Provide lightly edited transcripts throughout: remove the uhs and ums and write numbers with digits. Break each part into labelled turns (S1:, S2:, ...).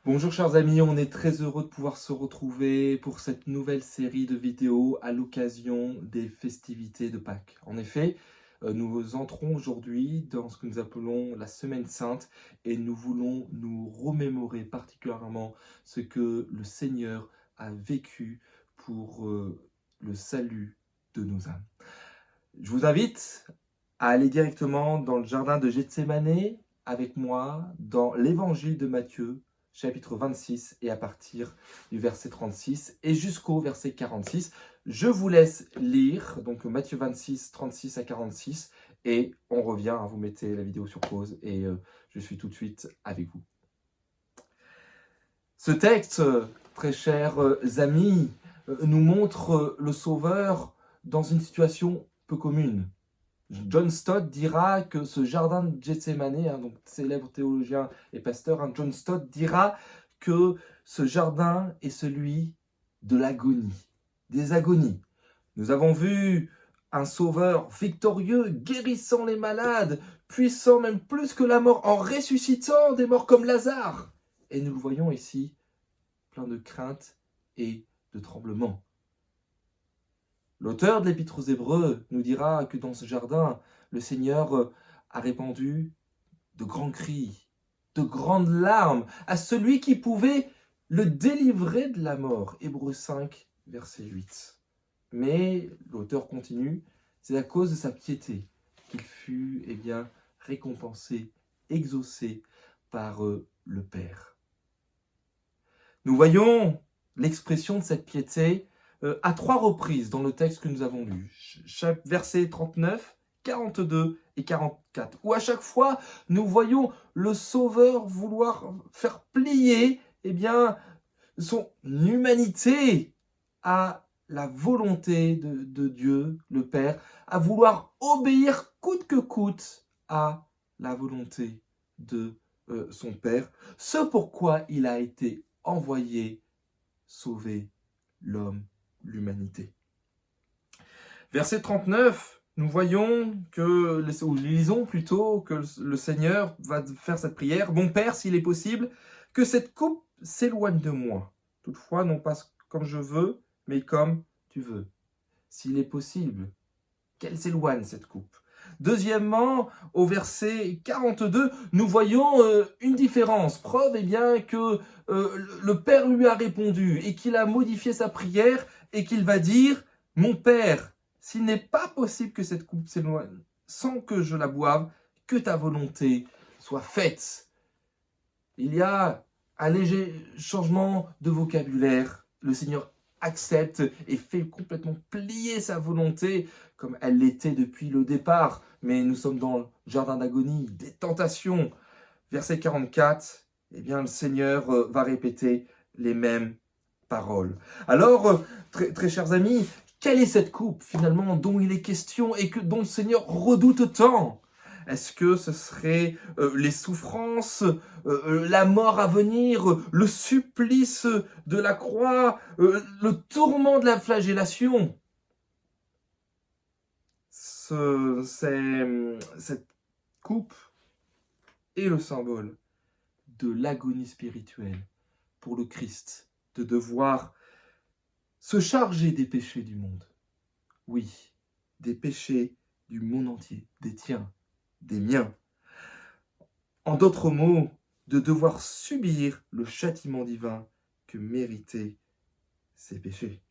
S1: Bonjour chers amis, on est très heureux de pouvoir se retrouver pour cette nouvelle série de vidéos à l'occasion des festivités de Pâques. En effet, nous entrons aujourd'hui dans ce que nous appelons la Semaine Sainte et nous voulons nous remémorer particulièrement ce que le Seigneur a vécu pour le salut de nos âmes. Je vous invite à aller directement dans le jardin de Gethsémanée avec moi dans l'évangile de Matthieu, chapitre 26 et à partir du verset 36 et jusqu'au verset 46. Je vous laisse lire, donc Matthieu 26, 36 à 46 et on revient, vous mettez la vidéo sur pause et je suis tout de suite avec vous. Ce texte, très chers amis, nous montre le Sauveur dans une situation peu commune. John Stott dira que ce jardin de Gethsémanée, donc célèbre théologien et pasteur, John Stott dira que ce jardin est celui de l'agonie, des agonies. Nous avons vu un sauveur victorieux, guérissant les malades, puissant même plus que la mort, en ressuscitant des morts comme Lazare. Et nous le voyons ici, plein de crainte et de tremblement. L'auteur de l'Épître aux Hébreux nous dira que dans ce jardin, le Seigneur a répandu de grands cris, de grandes larmes à celui qui pouvait le délivrer de la mort. Hébreux 5, verset 8. Mais l'auteur continue, c'est à cause de sa piété qu'il fut récompensé, exaucé par le Père. Nous voyons l'expression de cette piété à 3 reprises dans le texte que nous avons lu, versets 39, 42 et 44, où à chaque fois nous voyons le Sauveur vouloir faire plier son humanité à la volonté de Dieu, le Père, à vouloir obéir coûte que coûte à la volonté de son Père, ce pourquoi il a été envoyé sauver l'homme, l'humanité. Verset 39, nous voyons que, ou lisons plutôt que le Seigneur va faire cette prière. « Mon Père, s'il est possible, que cette coupe s'éloigne de moi. Toutefois, non pas comme je veux, mais comme tu veux. » S'il est possible, qu'elle s'éloigne cette coupe. Deuxièmement, au verset 42, nous voyons une différence. Preuve que le Père lui a répondu et qu'il a modifié sa prière et qu'il va dire « Mon Père, s'il n'est pas possible que cette coupe s'éloigne sans que je la boive, que ta volonté soit faite. » Il y a un léger changement de vocabulaire. Le Seigneur accepte et fait complètement plier sa volonté comme elle l'était depuis le départ. Mais nous sommes dans le jardin d'agonie, des tentations. Verset 44, le Seigneur va répéter les mêmes paroles. Alors, très chers amis, quelle est cette coupe finalement dont il est question et dont le Seigneur redoute tant ? Est-ce que ce serait les souffrances, la mort à venir, le supplice de la croix, le tourment de la flagellation ? Cette coupe est le symbole de l'agonie spirituelle pour le Christ, de devoir se charger des péchés du monde. Oui, des péchés du monde entier, des tiens, des miens. En d'autres mots, de devoir subir le châtiment divin que méritaient ces péchés.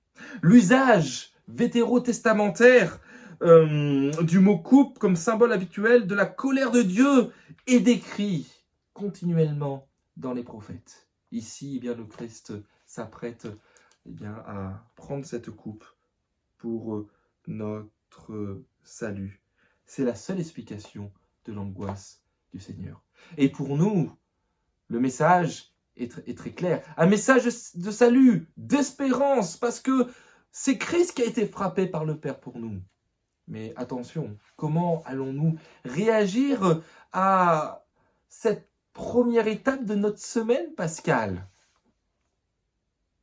S1: L'usage vétérotestamentaire du mot coupe comme symbole habituel de la colère de Dieu est décrit continuellement dans les prophètes. Ici, le Christ s'apprête à prendre cette coupe pour notre salut. C'est la seule explication de l'angoisse du Seigneur. Et pour nous, le message est très clair. Un message de salut, d'espérance, parce que c'est Christ qui a été frappé par le Père pour nous. Mais attention, comment allons-nous réagir à cette première étape de notre semaine pascale ?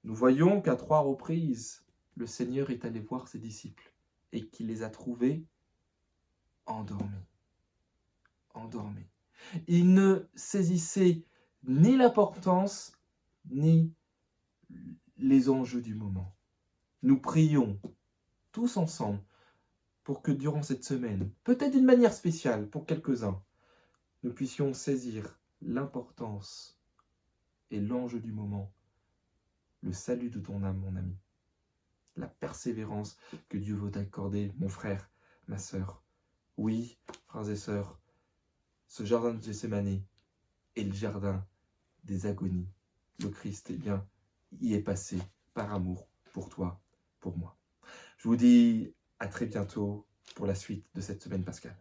S1: Nous voyons qu'à 3 reprises, le Seigneur est allé voir ses disciples et qu'il les a trouvés endormis. Il ne saisissait ni l'importance, ni les enjeux du moment. Nous prions tous ensemble pour que durant cette semaine, peut-être d'une manière spéciale pour quelques-uns, nous puissions saisir l'importance et l'enjeu du moment, le salut de ton âme, mon ami, la persévérance que Dieu veut t'accorder, mon frère, ma sœur. Oui, frères et sœurs, ce jardin de Gethsémani est le jardin des agonies. Le Christ, eh bien, y est passé par amour pour toi, pour moi. Je vous dis à très bientôt pour la suite de cette semaine pascale.